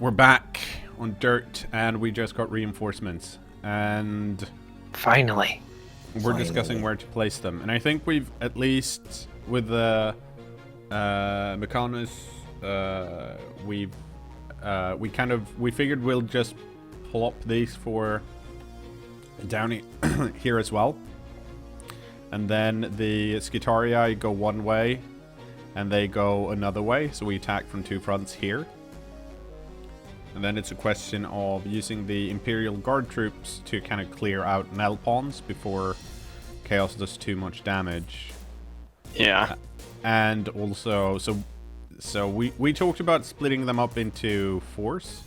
we're back on dirt, and we just got reinforcements, and Finally. we're discussing where to place them. And I think we've, at least with the Mechanis, we figured we'll just plop these for down here as well. And then the Skitarii go one way, and they go another way, so we attack from two fronts here. And then it's a question of using the Imperial Guard troops to kind of clear out Nell pawns before Chaos does too much damage. Yeah. And also, so we talked about splitting them up into fours.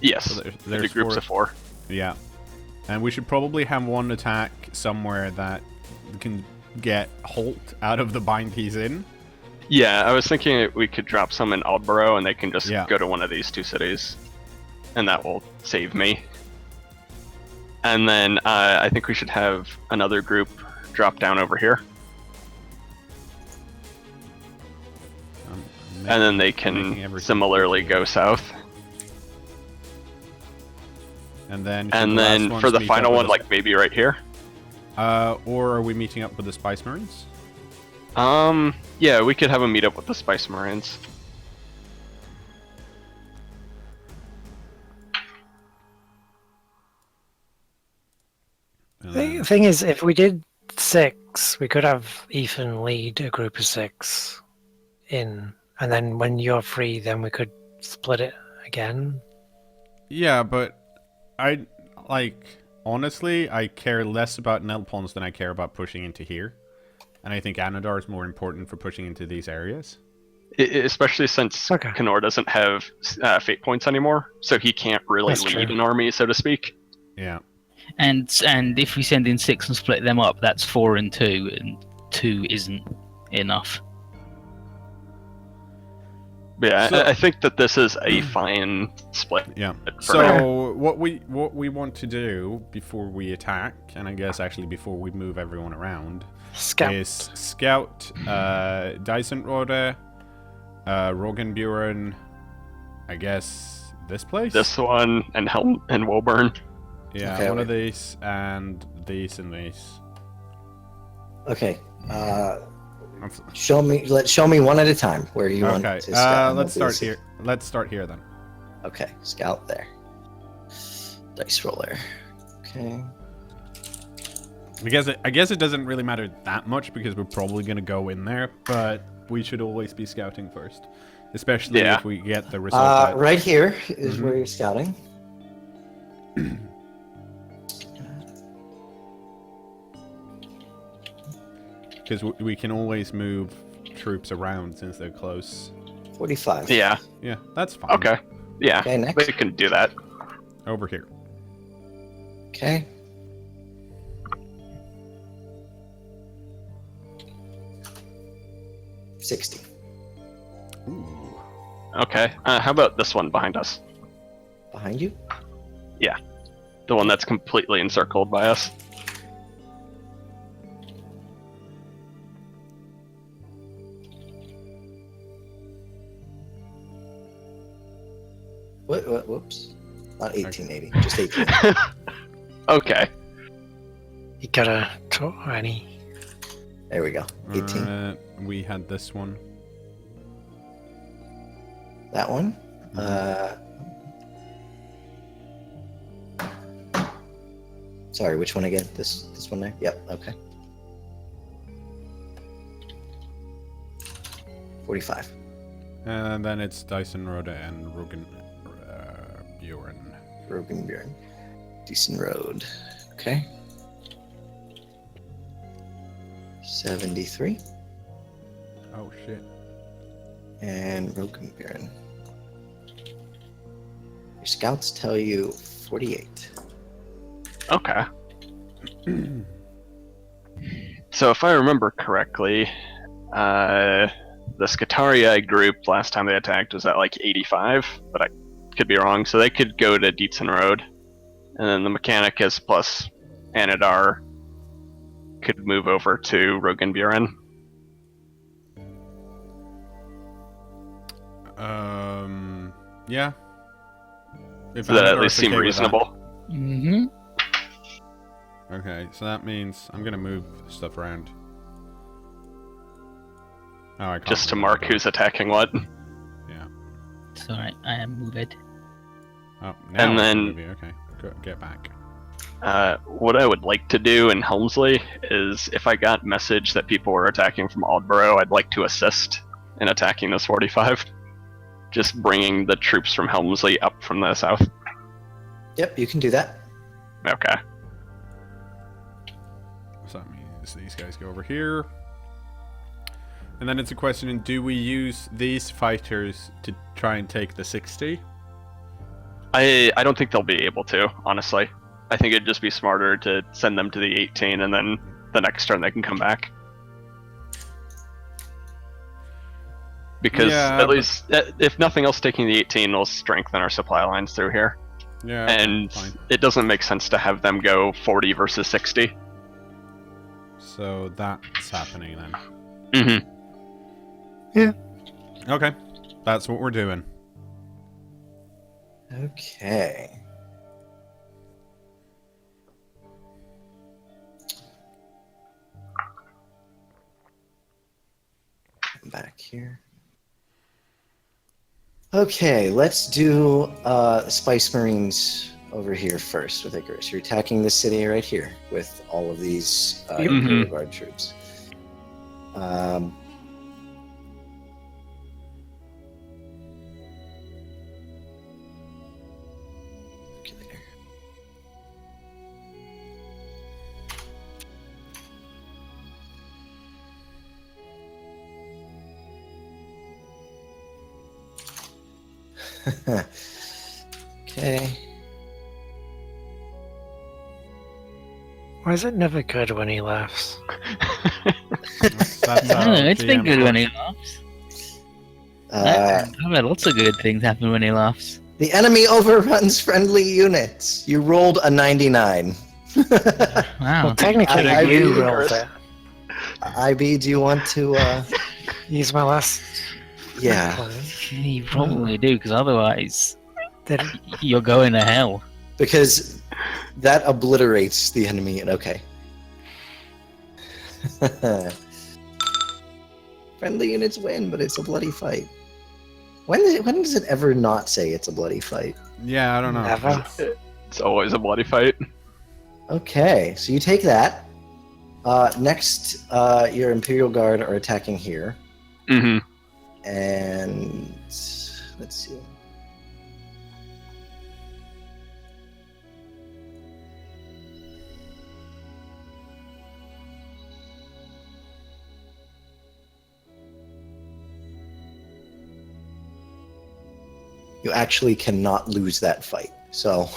Yes, So there's groups of 4. Yeah. And we should probably have one attack somewhere that can get Holt out of the bind he's in. Yeah, I was thinking we could drop some in Aldborough and they can just go to one of these 2 cities. And that will save me. And then I think we should have another group drop down over here. And then they can similarly go south. And then for the final one, like maybe right here. Or are we meeting up with the Spice Marines? Yeah, we could have a meet up with the Spice Marines. The thing is, if we did 6, we could have Ethan lead a group of 6 in, and then when you're free, then we could split it again. Yeah, but honestly, I care less about Nell pawns than I care about pushing into here. And I think Anadar is more important for pushing into these areas. Especially since cKnoor doesn't have fate points anymore, so he can't really lead an army, so to speak. Yeah. And if we send in 6 and split them up, that's 4 and 2, and 2 isn't enough. Yeah, I think that this is a fine split. Yeah. So what we want to do before we attack, and I guess actually before we move everyone around, is scout Dysenrode, Rogenburen, I guess this place? This one, and Helm and Woburn. Yeah, one of these, and these, and these. Okay. Show me one at a time where you want to scout. Let's start here. Let's start here then. Okay, scout there. Dice roller. Okay. I guess it doesn't really matter that much because we're probably going to go in there, but we should always be scouting first, especially if we get the result. Right here is where you're scouting. Because we can always move troops around since they're close. 45. Yeah. Yeah, that's fine. Okay. Yeah, okay, next. we can do that. Over here. Okay. $60. Ooh. Okay. How about this one behind us? Behind you? Yeah. The one that's completely encircled by us. Whoops. Not 1880, just 1880. Okay. You got a any? There we go. 18. We had this one. That one? Sorry, which one again? This one there? Yep, okay. 45. And then it's Dysenrode and Rogenburen. Decent road. Okay. 73. Oh shit. And Rogenburen. Your scouts tell you 48. Okay. So if I remember correctly, the Skitarii group last time they attacked was at like 85, but I could be wrong. So they could go to Dietzen Road, and then the Mechanicus plus Anadar could move over to Rogenburen. Yeah. If Does that at Amador least is seem okay with that. reasonable? Mm-hmm. Okay, so that means I'm gonna move stuff around. Oh, I can't Just to move mark that. who's attacking what. Yeah. It's alright, I am moved. Oh, now And I can then- move you. Okay, get back. What I would like to do in Helmsley is if I got message that people were attacking from Aldborough, I'd like to assist in attacking this 45. Just bringing the troops from Helmsley up from the south. Yep, you can do that. Okay. So that means these guys go over here. And then it's a question, do we use these fighters to try and take the 60? I don't think they'll be able to, honestly. I think it'd just be smarter to send them to the 18 and then the next turn they can come back. Because Yeah, at least, if nothing else, taking the 18 will strengthen our supply lines through here. Yeah, And fine. it doesn't make sense to have them go 40 versus 60. So that's happening then. Mm-hmm. Okay, that's what we're doing. Okay. Back here. Okay, let's do Spice Marines over here first with Icarus. You're attacking the city right here with all of these Imperial Guard troops. Calculator. Okay. Why is it never good when he laughs? That's I don't know, it's been GM good when he person. laughs. Uh, I've had lots of good things happen when he laughs. the enemy overruns friendly units. You rolled a 99. Wow. Well, technically, I you really rolled curse. it. IB, do you want to? Use my last. Yeah, plan. You probably do, because otherwise Did you're going to hell. because that obliterates the enemy. And okay. Friendly units win, but it's a bloody fight. When does it ever not say it's a bloody fight? Yeah, I don't know. Never. It's always a bloody fight. Okay, so you take that. Next, your Imperial Guard are attacking here. Mm-hmm. And let's see. You actually cannot lose that fight. So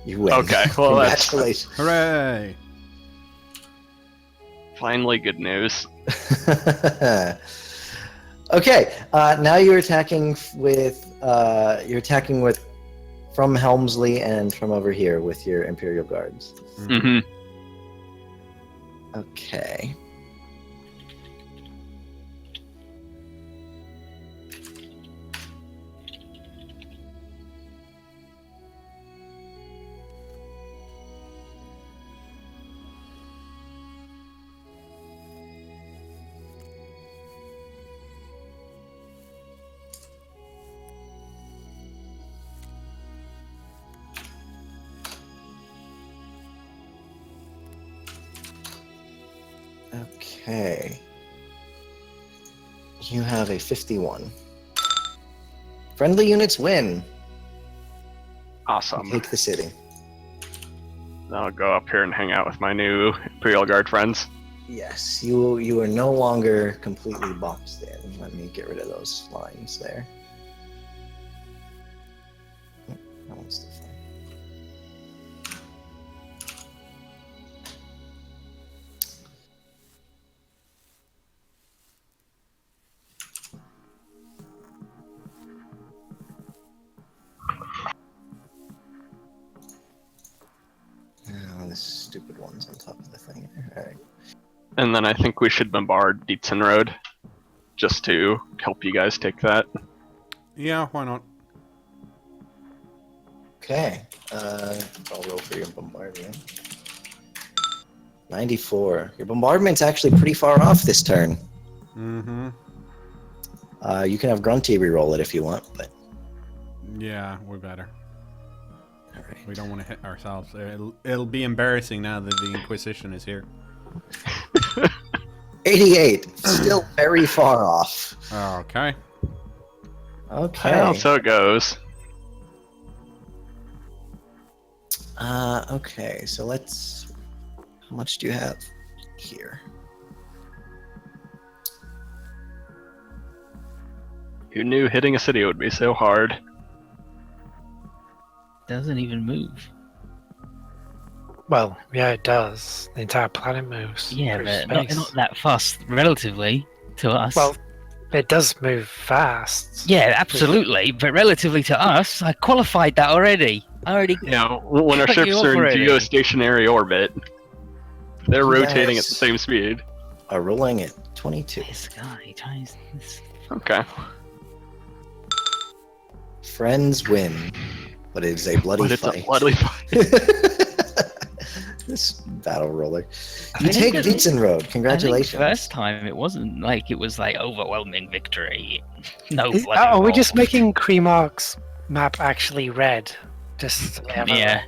you win. Okay, well, that's Congratulations. Hooray! finally good news. Okay, now you're attacking with from Helmsley and from over here with your Imperial Guards. Mm-hmm. Okay. Okay. You have a 51. Friendly units win. Awesome. Take the city. I'll go up here and hang out with my new Imperial Guard friends. Yes, you are no longer completely boxed in. Let me get rid of those lines there. That one's still fine. Oh, this stupid one's on top of the thing. Alright. And then I think we should bombard Deafen Road, just to help you guys take that. Yeah, why not? Okay. I'll roll for your bombardment. 94. Your bombardment's actually pretty far off this turn. Mm-hmm. You can have Grunty reroll it if you want, but Yeah, we're better. all right. We don't want to hit ourselves. It'll be embarrassing now that the Inquisition is here. 88. Still very far off. Okay. Okay. Well, so it goes. Okay, so let's... How much do you have here? Who knew hitting a city would be so hard? Doesn't even move. Well, yeah, it does. The entire planet moves. Yeah, through but space. not that fast relatively to us. Well, it does move fast. yeah, absolutely. But relatively to us, I qualified that already. I already. You know, when our Cut you ships off are in already. geostationary orbit, they're You rotating at guys- the same speed. Are rolling at 22. This guy tries. This... Okay. Friends win, but it is a bloody But it's fight. a bloody fight. This battle roller. I You think take it- Dietzen Road. I think Congratulations. first time it wasn't like it was like overwhelming victory. No Is- bloody are we roll. just making Kremark's map actually red? Just so we have a- Yeah.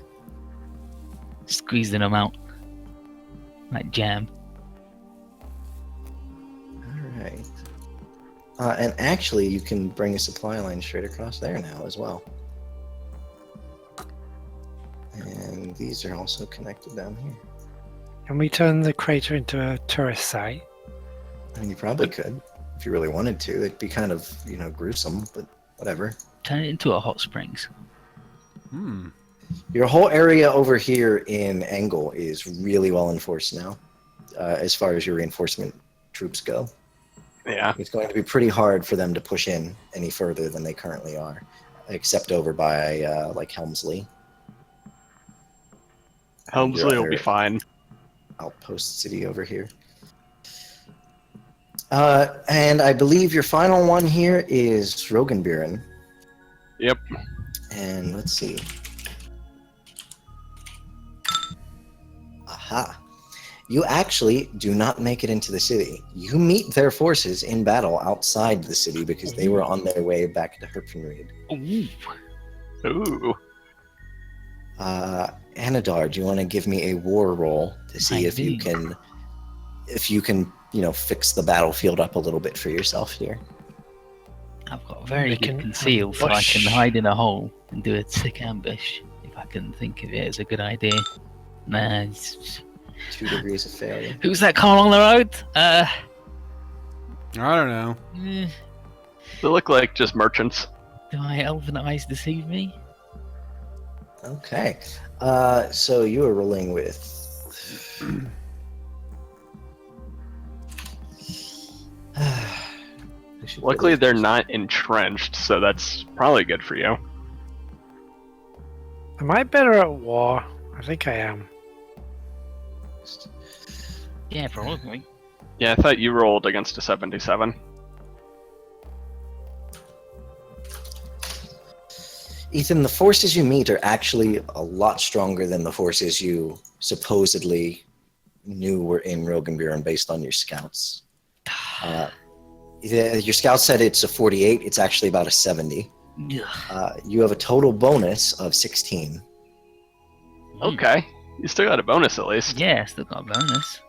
Squeezing them out like jam. All right. And actually, you can bring a supply line straight across there now as well. And these are also connected down here. Can we turn the crater into a tourist site? I mean, you probably could if you really wanted to. It'd be kind of, gruesome, but whatever. Turn it into a hot springs. Hmm. Your whole area over here in Angle is really well enforced now, as far as your reinforcement troops go. Yeah. It's going to be pretty hard for them to push in any further than they currently are, except over by like Helmsley. Helmsley will other- be fine. Outpost city over here. And I believe your final one here is Rogenburen. Yep. And let's see. Aha. You actually do not make it into the city. You meet their forces in battle outside the city because they were on their way back to Herpenried. Ooh. Ooh. Anadar, do you want to give me a war roll to see I if you do. can, fix the battlefield up a little bit for yourself here? I've got very We good can conceal, so I ambush. can hide in a hole and do a sick ambush if I can think of it as a good idea. Nah, 2 degrees of failure. who's that car along the road? I don't know. Eh, They look like just merchants. do my elven eyes deceive me? Okay. So you are rolling with. I should Luckily, really- they're not entrenched, so that's probably good for you. Am I better at war? I think I am. Yeah, probably. Yeah, I thought you rolled against a 77. Ethan, the forces you meet are actually a lot stronger than the forces you supposedly knew were in Rogenburen based on your scouts. Your scouts said it's a 48. It's actually about a 70. Ugh. You have a total bonus of 16. Okay. You still got a bonus at least. Yeah, still got a bonus.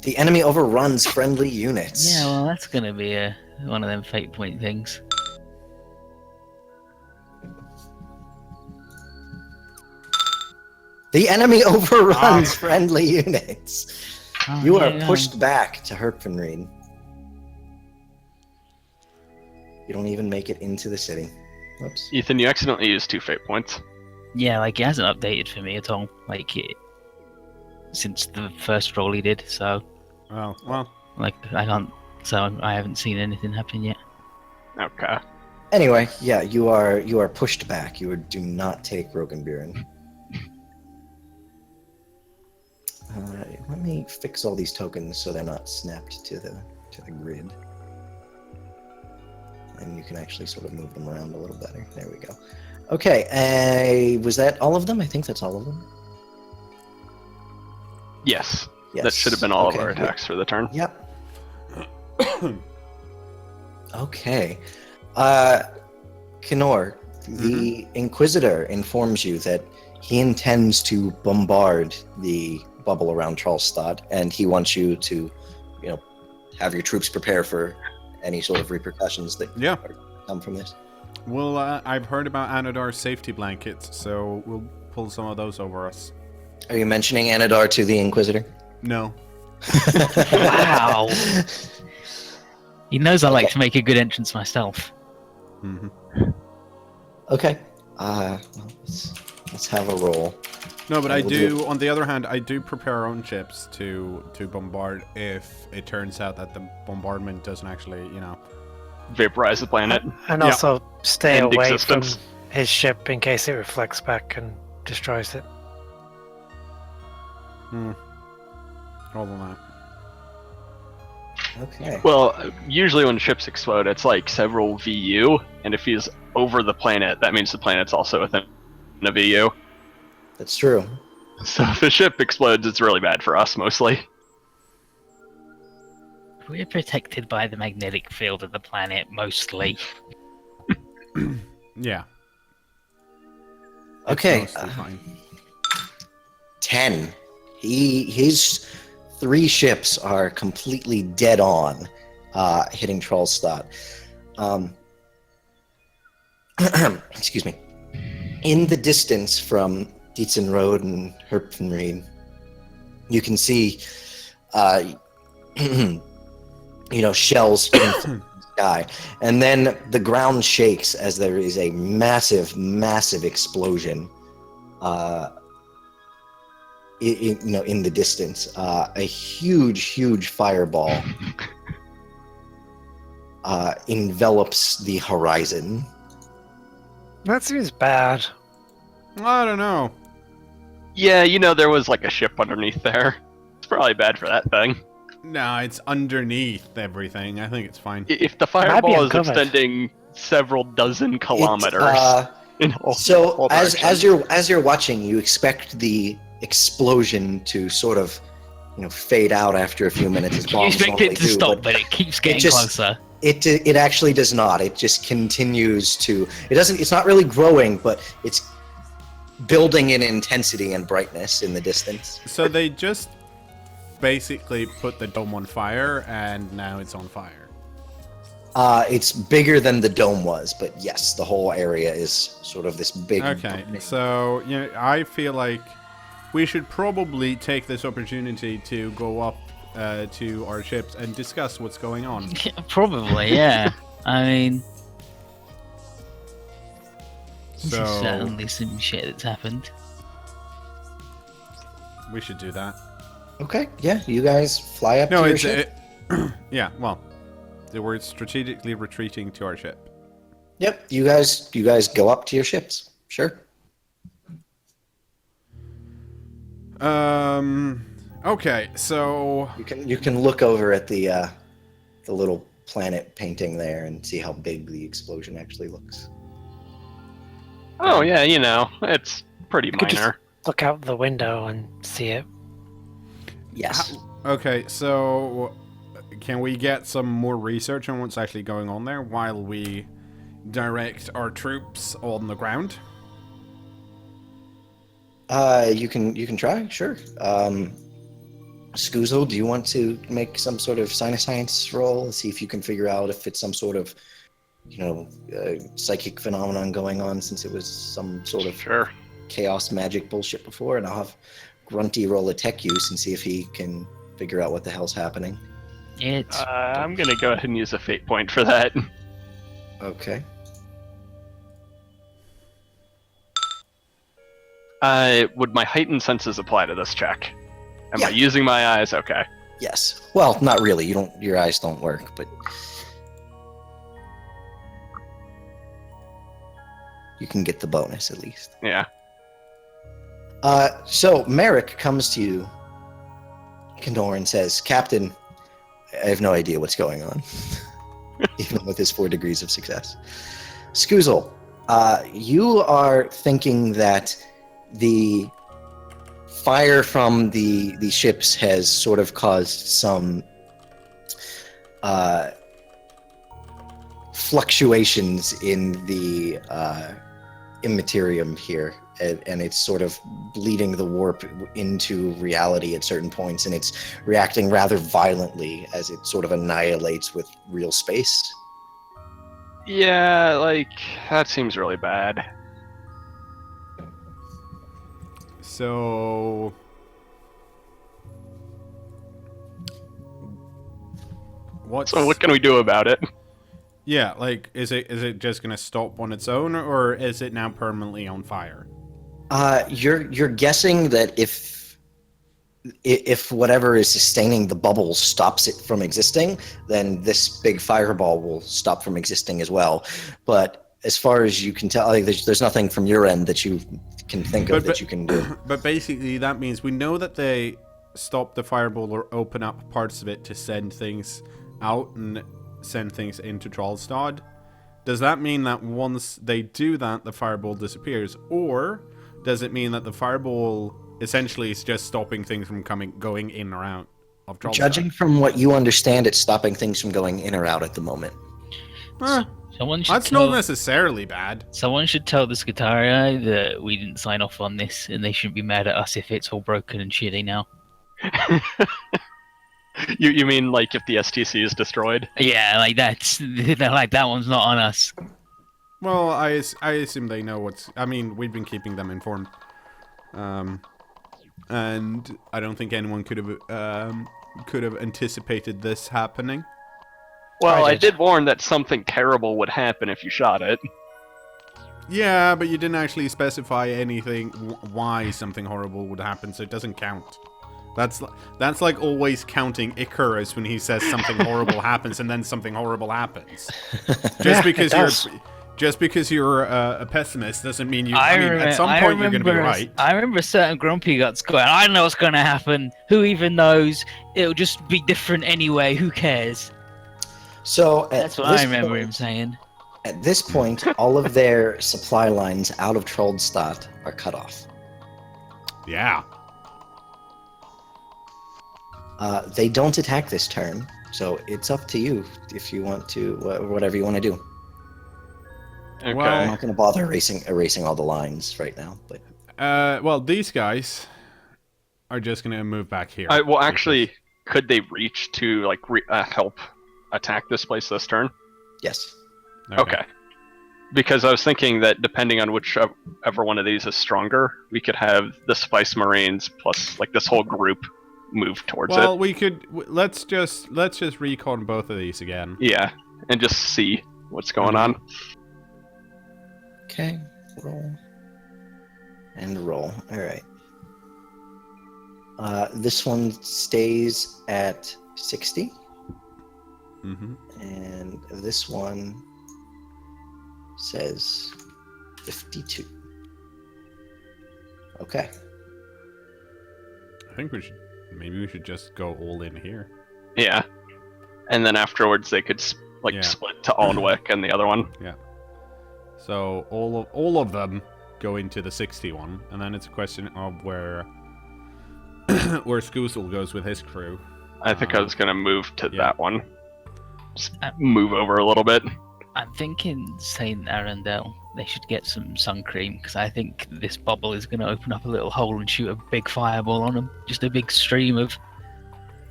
The enemy overruns friendly units. Yeah, well, that's gonna be one of them fate point things. The enemy overruns friendly units. Oh, You are yeah. pushed back to Herpenried. You don't even make it into the city. Whoops. Ethan, you accidentally used 2 fate points. Yeah, like it hasn't updated for me at all. Like it since the first roll he did. So Oh, well. like I can't. So I haven't seen anything happen yet. Okay. Anyway, yeah, you are pushed back. Do not take Rogenburen. Let me fix all these tokens so they're not snapped to the grid. And you can actually sort of move them around a little better. There we go. Okay, was that all of them? I think that's all of them. Yes. Yes. That should have been all of Okay, our attacks for the turn. Yep. Okay. cKnoor, the Inquisitor informs you that he intends to bombard the bubble around Trollstadt, and he wants you to, have your troops prepare for any sort of repercussions that come from this. Well, I've heard about Anadar's safety blankets, so we'll pull some of those over us. Are you mentioning Anadar to the Inquisitor? No. Wow. He knows I like to make a good entrance myself. Mm-hmm. Okay. Well, let's have a roll. No, but I We'll do. On the other hand, I do prepare our own ships to bombard if it turns out that the bombardment doesn't actually, Vaporize the planet. And also stay End away existence. from his ship in case it reflects back and destroys it. All of that. Okay. Well, usually when ships explode, it's like several VU, and if he's over the planet, that means the planet's also within a VU. That's true. So if a ship explodes, it's really bad for us, mostly. We're protected by the magnetic field of the planet, mostly. Yeah. Okay. It's mostly fine. 10. His 3 ships are completely dead on, hitting Trollstadt. Excuse me. In the distance from Deafen Road and Herpenried, you can see, shells hitting from the sky, and then the ground shakes as there is a massive, massive explosion. In the distance, a huge fireball envelops the horizon. That seems bad. I don't know. Yeah, there was like a ship underneath there. It's probably bad for that thing. No, it's underneath everything. I think it's fine. If the might be fireball is uncovered. extending several dozen kilometers. So all as directions. you're watching, you expect the explosion to sort of, fade out after a few minutes. As You bombs expect normally it to do, stop, but it keeps getting just- closer. It actually does not. It just continues to. It doesn't. It's not really growing, but it's building in intensity and brightness in the distance. So they just basically put the dome on fire, and now it's on fire. It's bigger than the dome was, but yes, the whole area is sort of this big. Okay, so I feel like we should probably take this opportunity to go up to our ships and discuss what's going on. Probably, yeah. I mean, this So is certainly some shit that's happened. we should do that. Okay, yeah, you guys fly up No, to your it's ship. yeah. Well, we're strategically retreating to our ship. Yep, you guys go up to your ships. Sure. Okay, so You can look over at the little planet painting there and see how big the explosion actually looks. Oh yeah, it's pretty could just- minor. Look out the window and see it. Yes. okay, so can we get some more research on what's actually going on there while we direct our troops on the ground? You can try, sure. Skuzel, do you want to make some sort of science roll and see if you can figure out if it's some sort of, psychic phenomenon going on, since it was some sort of Sure. chaos magic bullshit before, and I'll have Grunty roll a tech use and see if he can figure out what the hell's happening. It's I'm gonna go ahead and use a fate point for that. Okay. Would my heightened senses apply to this check? Am Yeah. I using my eyes? Okay. Yes. Well, not really. Your eyes don't work, but you can get the bonus at least. Yeah. So Merrick comes to you, cKnoor, and says, "Captain, I have no idea what's going on," even with his 4 degrees of success. Skuzel, You are thinking that the fire from the ships has sort of caused some fluctuations in the immaterium here, and it's sort of bleeding the warp into reality at certain points, and it's reacting rather violently as it sort of annihilates with real space. Yeah, like, that seems really bad. So... So what can we do about it? Yeah, like, is it just gonna stop on its own, or is it now permanently on fire? You're guessing that if whatever is sustaining the bubble stops it from existing, then this big fireball will stop from existing as well. But as far as you can tell, like, there's nothing from your end that you can think of that you can do. But basically, that means we know that they stop the fireball or open up parts of it to send things out and send things into Trollstad. Does that mean that once they do that, the fireball disappears? Or does it mean that the fireball essentially is just stopping things from going in or out of Trollstad? Judging from what you understand, it's stopping things from going in or out at the moment. That's not necessarily bad. Someone should tell the Skitarii that we didn't sign off on this, and they shouldn't be mad at us if it's all broken and shitty now. You mean like if the STC is destroyed? Yeah, like they're like, that one's not on us. Well, I assume they know what's... I mean, we've been keeping them informed. And I don't think anyone could have anticipated this happening. Well, I did warn that something terrible would happen if you shot it. Yeah, but you didn't actually specify anything, why something horrible would happen, so it doesn't count. That's like always counting Icarus when he says something horrible happens and then something horrible happens. Just because you're a pessimist doesn't mean you. At some point you're going to be right. I remember certain grumpy guts going, "I don't know what's going to happen. Who even knows? It'll just be different anyway. Who cares?" So that's what I remember him saying. At this point, all of their supply lines out of Trollstad are cut off. Yeah. They don't attack this turn, so it's up to you if you want to, whatever you want to do. Okay. Well, I'm not going to bother erasing all the lines right now, but. Well, these guys are just going to move back here. Well, actually, could they reach to like help attack this place this turn? Yes. Okay. Because I was thinking that depending on whichever one of these is stronger, we could have the Spice Marines plus like this whole group move towards it. Well, we could. Let's just recon both of these again. Yeah, and just see what's going on. Okay. Roll. And roll. All right. This one stays at 60. Mm-hmm. And this one says 52. Okay. I think maybe we should just go all in here. Yeah. And then afterwards they could split to Alnwick and the other one. Yeah. So all of them go into the 61, and then it's a question of where Skoosel goes with his crew. I think I was gonna move to that one. Just move over a little bit. I'm thinking St. Arundel, they should get some sun cream, because I think this bubble is going to open up a little hole and shoot a big fireball on them. Just a big stream of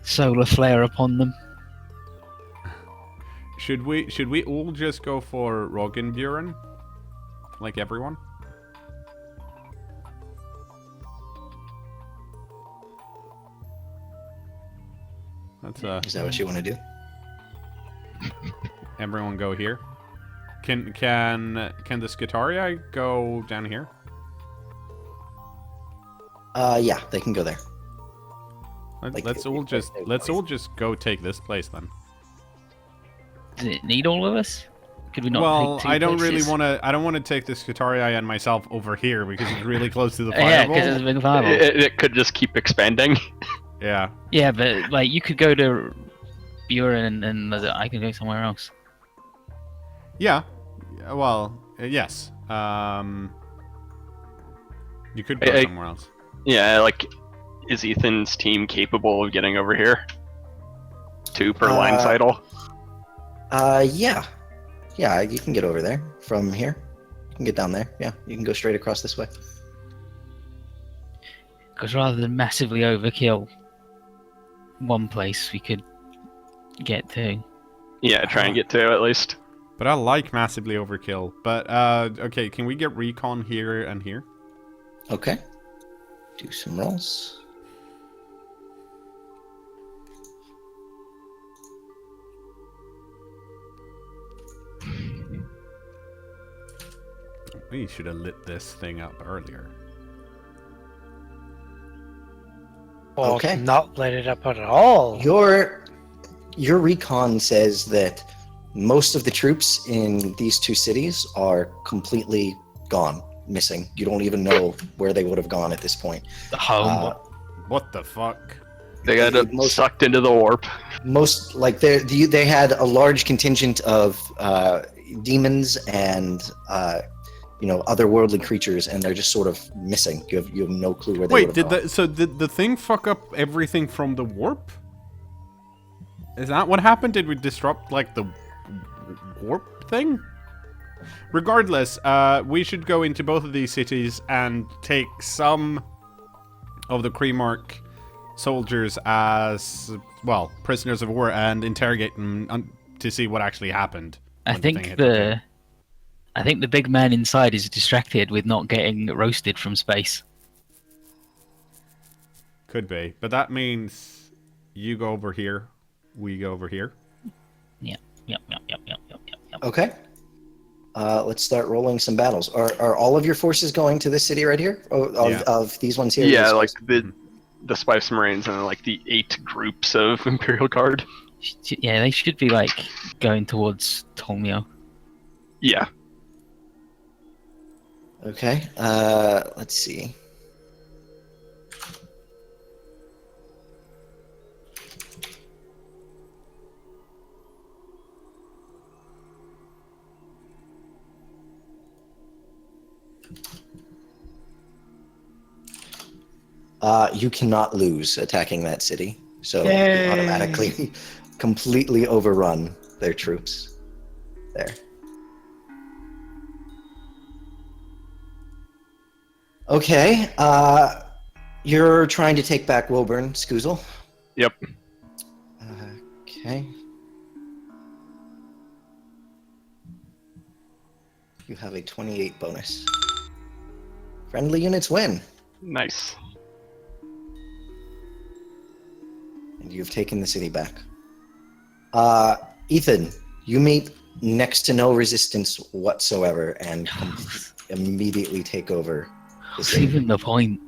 solar flare upon them. Should we all just go for Roggenburen? Like everyone? Is that what you want to do? Everyone go here. Can the Skitarii go down here? Yeah, they can go there. Let's all just go take this place then. Does it need all of us? Could we not? Well, take two I don't places? really want to. I don't want to take the Skitarii and myself over here because it's really close to the fireball. Yeah, because it's a big fireball. It could just keep expanding. Yeah. Yeah, but like you could go to Buren and I can go somewhere else. Yeah. Well, yes. You could go somewhere else. Yeah, like, is Ethan's team capable of getting over here? 2 per line sidle? Yeah. Yeah, you can get over there from here. You can get down there. Yeah, you can go straight across this way. Because rather than massively overkill one place, we could get to. Yeah, try and get 2 at least. But I like massively overkill. But, okay, can we get recon here and here? Okay. Do some rolls. We should have lit this thing up earlier. Or Okay. not let it up at all. Your recon says that most of the troops in these 2 cities are completely gone, missing. You don't even know where they would have gone at this point. The home. What the fuck? They got sucked into the warp. Most like they had a large contingent of demons and otherworldly creatures, and they're just sort of missing. You have no clue where they Wait, would have gone. did the thing fuck up everything from the warp? Is that what happened? Did we disrupt like the warp thing? Regardless, we should go into both of these cities and take some of the Kreemark soldiers as, well, prisoners of war and interrogate them to see what actually happened. I think the big man inside is distracted with not getting roasted from space. Could be, but that means you go over here, we go over here. Yep. Okay. Let's start rolling some battles. Are all of your forces going to this city right here? Of these ones here? Yeah, like the Spice Marines and like the 8 groups of Imperial Guard. Yeah, they should be like going towards Tolmio. Yeah. Okay. Let's see. You cannot lose attacking that city, so you automatically completely overrun their troops there. Okay, you're trying to take back Woburn, Skuzel? Yep. Okay. You have a 28 bonus. Friendly units win. Nice. And you've taken the city back. Ethan, you meet next to no resistance whatsoever and immediately take over the What's city. even the point?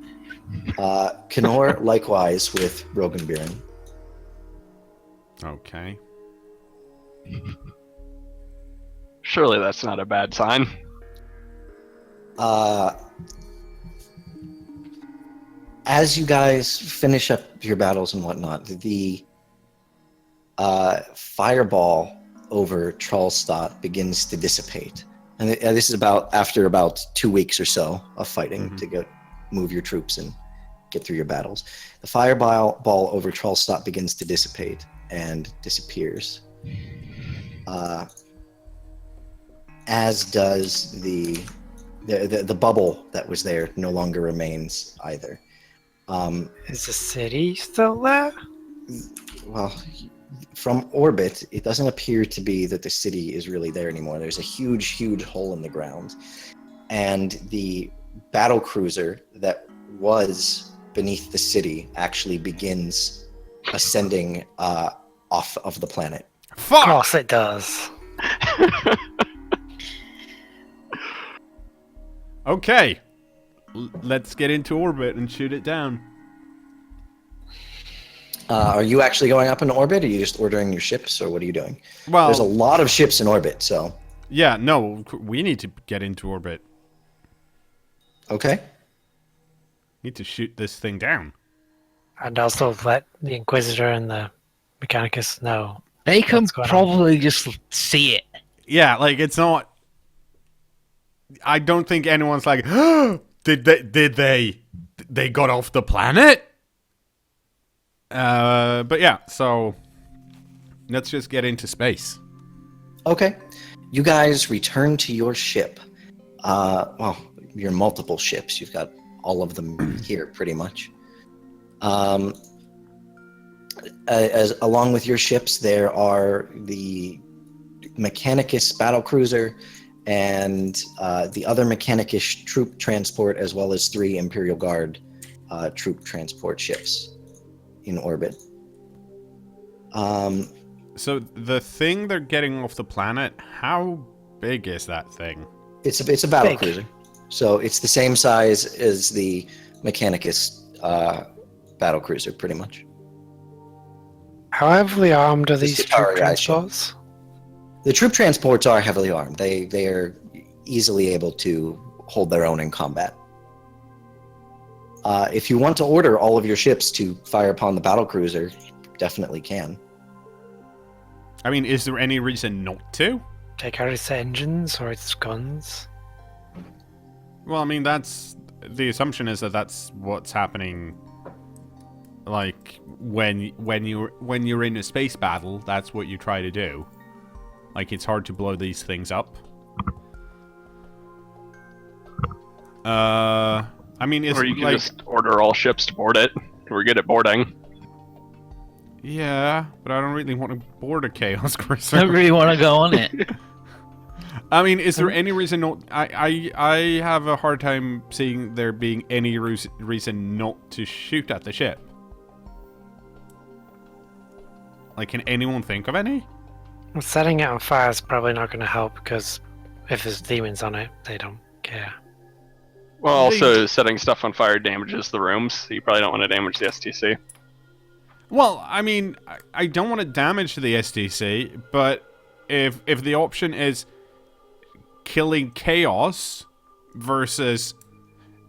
cKnoor likewise with Rogenbieren. Okay. Surely that's not a bad sign. As you guys finish up your battles and whatnot, the fireball over Trollstadt begins to dissipate. And this is after about 2 weeks or so of fighting to move your troops and get through your battles. The fireball over Trollstadt begins to dissipate and disappears. As does the bubble that was there no longer remains either. Is the city still there? Well, from orbit, it doesn't appear to be that the city is really there anymore. There's a huge, huge hole in the ground. And the battle cruiser that was beneath the city actually begins ascending off of the planet. Of Fuck! course it does. Okay. Let's get into orbit and shoot it down. Are you actually going up in orbit, or are you just ordering your ships, or what are you doing? Well, There's a lot of ships in orbit, so... yeah, no, we need to get into orbit. Okay. Need to shoot this thing down. And also let the Inquisitor and the Mechanicus know. They can What's going on? probably just see it. Yeah, like, it's not... I don't think anyone's like, did they got off the planet? But yeah, so let's just get into space. Okay. You guys return to your ship. Well, your multiple ships. You've got all of them here, pretty much. As along with your ships, there are the Mechanicus battlecruiser and the other Mechanicus troop transport, as well as 3 Imperial Guard troop transport ships in orbit. So the thing they're getting off the planet, how big is that thing? It's a battlecruiser, so it's the same size as the Mechanicus battlecruiser, pretty much. How heavily armed are these troop Skitarii transports? The troop transports are heavily armed. They are easily able to hold their own in combat. If you want to order all of your ships to fire upon the battlecruiser, definitely can. I mean, is there any reason not to? Take out its engines or its guns? Well, I mean, that's the assumption is that that's what's happening. Like when you're in a space battle, that's what you try to do. Like, it's hard to blow these things up. I mean, it's Or you can like, just order all ships to board it. We're good at boarding. yeah, but I don't really want to board a Chaos Cruiser. I don't really want to go on it. I mean, is there any reason not? I have a hard time seeing there being any reason not to shoot at the ship. Like, can anyone think of any? Well, setting it on fire is probably not going to help because if there's demons on it, they don't care. Well, also, setting stuff on fire damages the rooms, so you probably don't want to damage the STC. Well, I mean, I don't want to damage the STC, but if the option is killing Chaos versus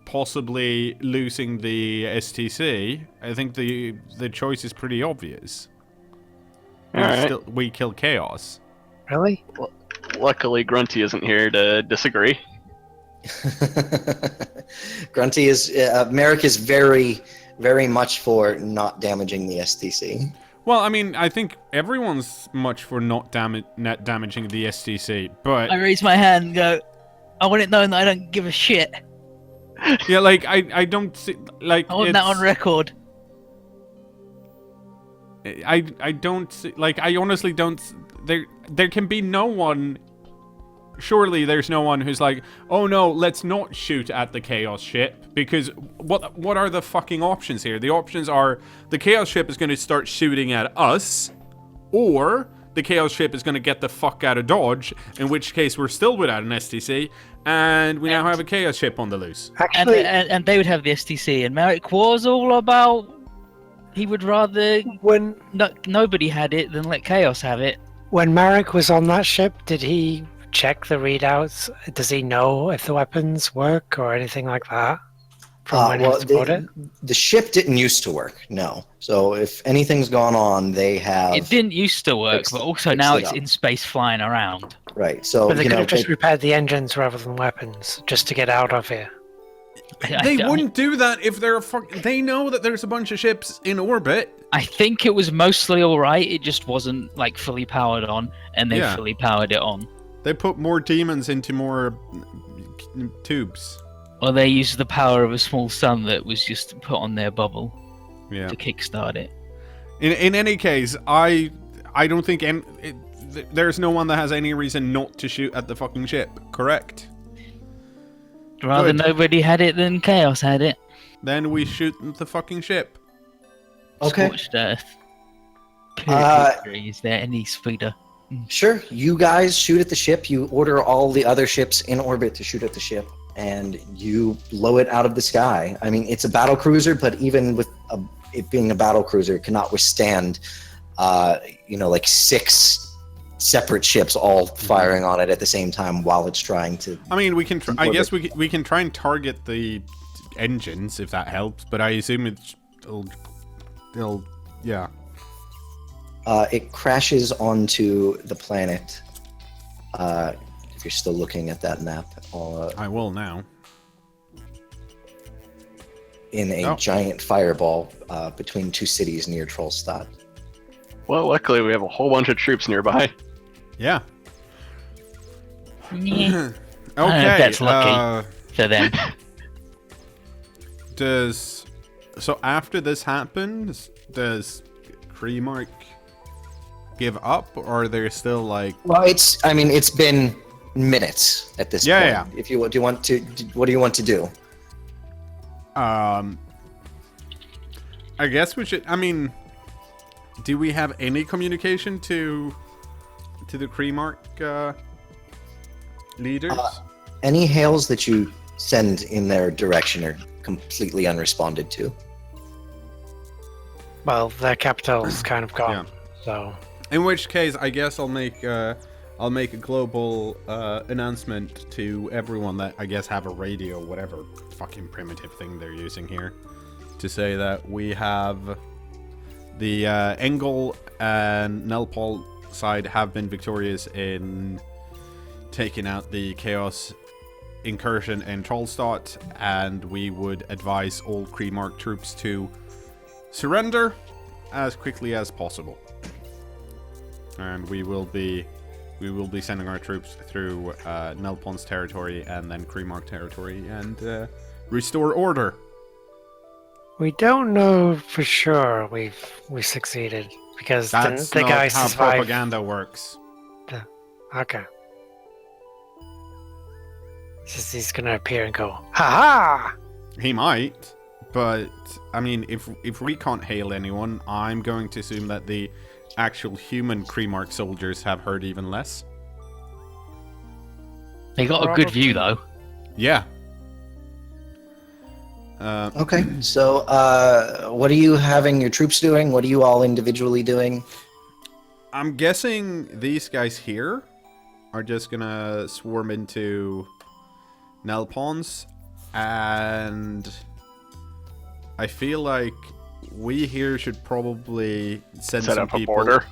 possibly losing the STC, I think the choice is pretty obvious. Alright. We kill Chaos. Really? Luckily, Grunty isn't here to disagree. Grunty is Merrick is very, very much for not damaging the STC. Well, I mean, I think everyone's much for not damaging the STC, but I raise my hand and go, I want it known that I don't give a shit. yeah, like I don't see, like I want that on record. I don't see, like, I honestly don't. There can be no one. Surely there's no one who's like, oh no, let's not shoot at the Chaos ship, because what are the fucking options here? The options are the Chaos ship is going to start shooting at us, or the Chaos ship is going to get the fuck out of Dodge, in which case we're still without an STC, and we now have a Chaos ship on the loose. Actually, And they would have the STC, and Merrick was all about he would rather when nobody had it than let Chaos have it. when Marek was on that ship, did he check the readouts? Does he know if the weapons work or anything like that? From when he was aboard it? The ship didn't used to work, no. So if anything's gone on, they have... It didn't used to work, but also now it's up. in space flying around. Right, so... But they you could know, have just repaired the engines rather than weapons, just to get out of here. They wouldn't do that if they're they know that there's a bunch of ships in orbit. I think it was mostly alright, it just wasn't like fully powered on, and they fully powered it on. They put more demons into more tubes. Or they used the power of a small sun that was just put on their bubble to kickstart it. In any case, I don't think there's no one that has any reason not to shoot at the fucking ship, correct? Rather Good. nobody had it than Chaos had it. Then we shoot the fucking ship. Okay. Scorched Earth. Is there any speeder? Sure, you guys shoot at the ship, you order all the other ships in orbit to shoot at the ship, and you blow it out of the sky. I mean, it's a battle cruiser, but even with it being a battle cruiser, it cannot withstand, like 6 separate ships all firing on it at the same time while it's trying to... I mean, we can. I guess we can try and target the engines if that helps, but I assume it'll yeah. It crashes onto the planet if you're still looking at that map, I will now. in a giant fireball between two cities near Trollstadt. Well, luckily we have a whole bunch of troops nearby. Yeah. Yeah. I Okay. don't know if that's lucky for them. So after this happens, does Kreemark give up, or are there still like? Well, it's been minutes at this point. Yeah. If you what do you want to do? I guess we should. I mean, do we have any communication to the Kreemark leaders? Any hails that you send in their direction are completely unresponded to. Well, their capital's kind of gone, so... In which case, I guess I'll make a global announcement to everyone that I guess have a radio, whatever fucking primitive thing they're using here, to say that we have the Engel and Nelpol side have been victorious in taking out the Chaos incursion in Trollstadt, and we would advise all Kreemark troops to surrender as quickly as possible. And we will be sending our troops through Nelpon's territory and then Kreemark territory and restore order. We don't know for sure we succeeded, because That's the not guy how survived. propaganda works. Okay. Just he's gonna appear and go, ha ha! He might, but I mean, if we can't hail anyone, I'm going to assume that the actual human Kreemark soldiers have heard even less. They got a good view though. Yeah. Okay, so what are you having your troops doing? What are you all individually doing? I'm guessing these guys here are just gonna swarm into Nelpons, and I feel like we here should probably send Set some up a people. border.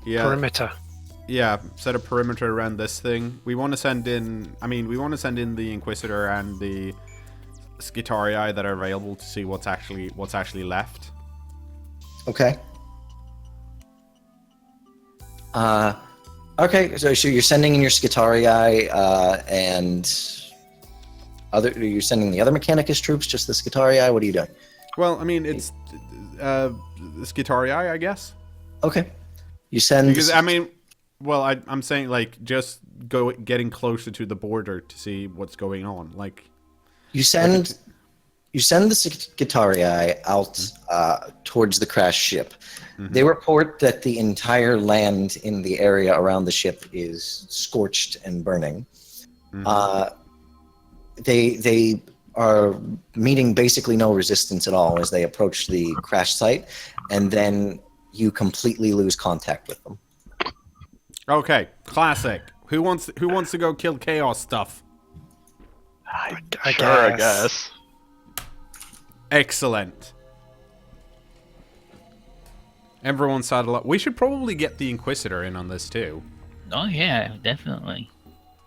Yeah, Perimeter. yeah, set a perimeter around this thing. We want to send in. I mean, we want to send in the Inquisitor and the Skitarii that are available to see what's actually left. Okay. Okay, so you're sending in your Skitarii, and you're sending the other Mechanicus troops, just the Skitarii? What are you doing? Well, I mean, it's the Skitarii, I guess. Okay. You send... Because, I mean, well, I'm saying, like, just getting closer to the border to see what's going on. Like, You send the Skitarii out towards the crashed ship. Mhm. They report that the entire land in the area around the ship is scorched and burning. Mhm. They are meeting basically no resistance at all as they approach the crash site, and then you completely lose contact with them. Okay, classic. Who wants to go kill Chaos stuff? I I guess. Excellent. Everyone saddle up. We should probably get the Inquisitor in on this too. Oh yeah, definitely.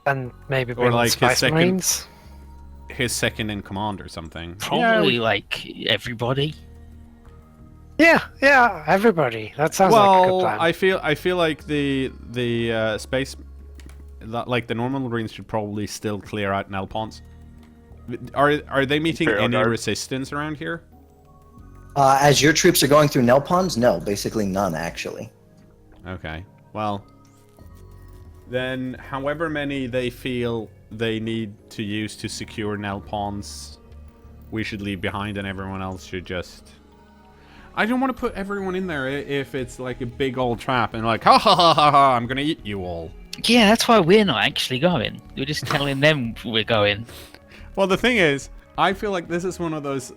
And maybe Or bring like the his Spice second- Marines. His second in command or something. Probably like everybody. Yeah, everybody. That sounds like a good Well, plan. I feel like the space, like the normal Marines should probably still clear out Nelpons. Are they meeting Imperial any Guard. resistance around here? As your troops are going through Nelpons, no, basically none, actually. Okay. Well, then however many they feel they need to use to secure Nelpons, we should leave behind, and everyone else should just... I don't want to put everyone in there if it's like a big old trap and like, ha ha ha ha ha, I'm gonna eat you all. Yeah, that's why we're not actually going. We're just telling them we're going. Well, the thing is, I feel like this is one of those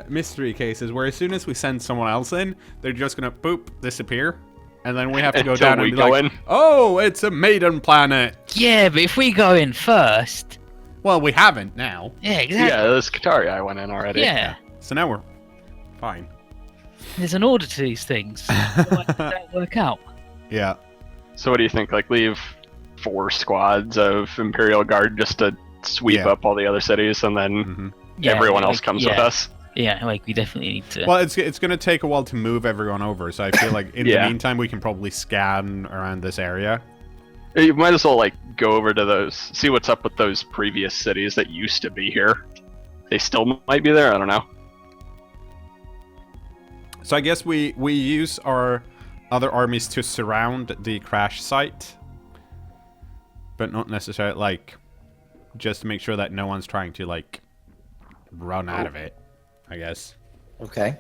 mystery cases where as soon as we send someone else in, they're just gonna boop disappear, and then we have to go Until down we and be go like, in. oh, it's a maiden planet. Yeah, but if we go in first, Well, we haven't now, yeah, exactly. Yeah, the Skitarii went in already. Yeah, so now we're fine. there's an order to these things. Why did that work out? Yeah. So what do you think? Like leave 4 squads of Imperial Guard just to sweep Yeah. up all the other cities, and then Hmm. everyone else like, comes with us. Yeah, like we definitely need to. Well, it's going to take a while to move everyone over, so I feel like in the Yeah. meantime we can probably scan around this area. You might as well like go over to those, see what's up with those previous cities that used to be here. They still might be there. I don't know. So I guess we use our other armies to surround the crash site, but not necessarily like just to make sure that no one's trying to like run out of it, I guess. Okay.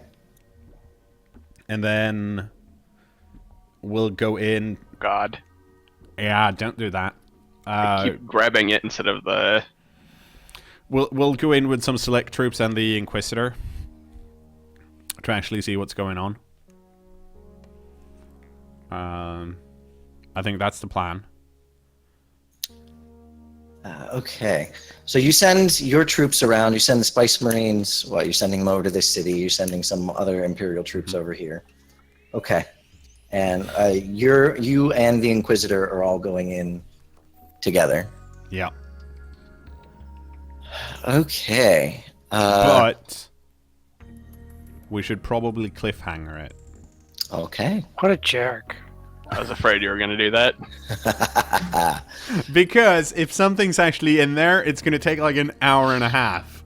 And then we'll go in. God, Yeah, don't do that. I keep grabbing it instead of the. We'll go in with some select troops and the Inquisitor to actually see what's going on. I think that's the plan. Okay. So you send your troops around. You send the Spice Marines. Well, you're sending them over to this city. You're sending some other Imperial troops over here. Okay. And you and the Inquisitor are all going in together. Yeah. Okay. But we should probably cliffhanger it. Okay. What a jerk. I was afraid you were gonna do that. Because if something's actually in there, it's going to take like an hour and a half.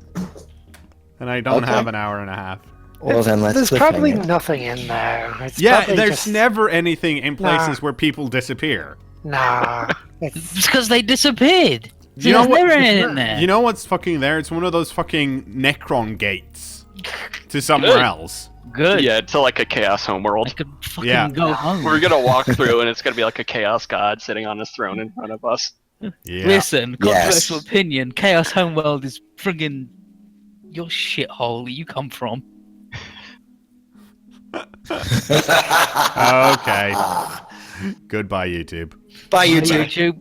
And I don't Okay. have an hour and a half. Well, then let's There's cliffhanger probably it. nothing in there. It's Yeah, probably there's just- never anything in places Nah. where people disappear. Nah. It's because they disappeared. So You know there's what- never anything there. You know what's fucking there? It's one of those fucking Necron gates to somewhere Good. else. Good. Yeah, to like a Chaos homeworld. I could fucking Yeah. go home. We're gonna walk through, and it's gonna be like a Chaos God sitting on his throne in front of us. Yeah. Listen, controversial Yes. opinion. Chaos Homeworld is friggin' your shithole that you come from. Okay. Goodbye, YouTube. Bye, Bye, YouTube. YouTube.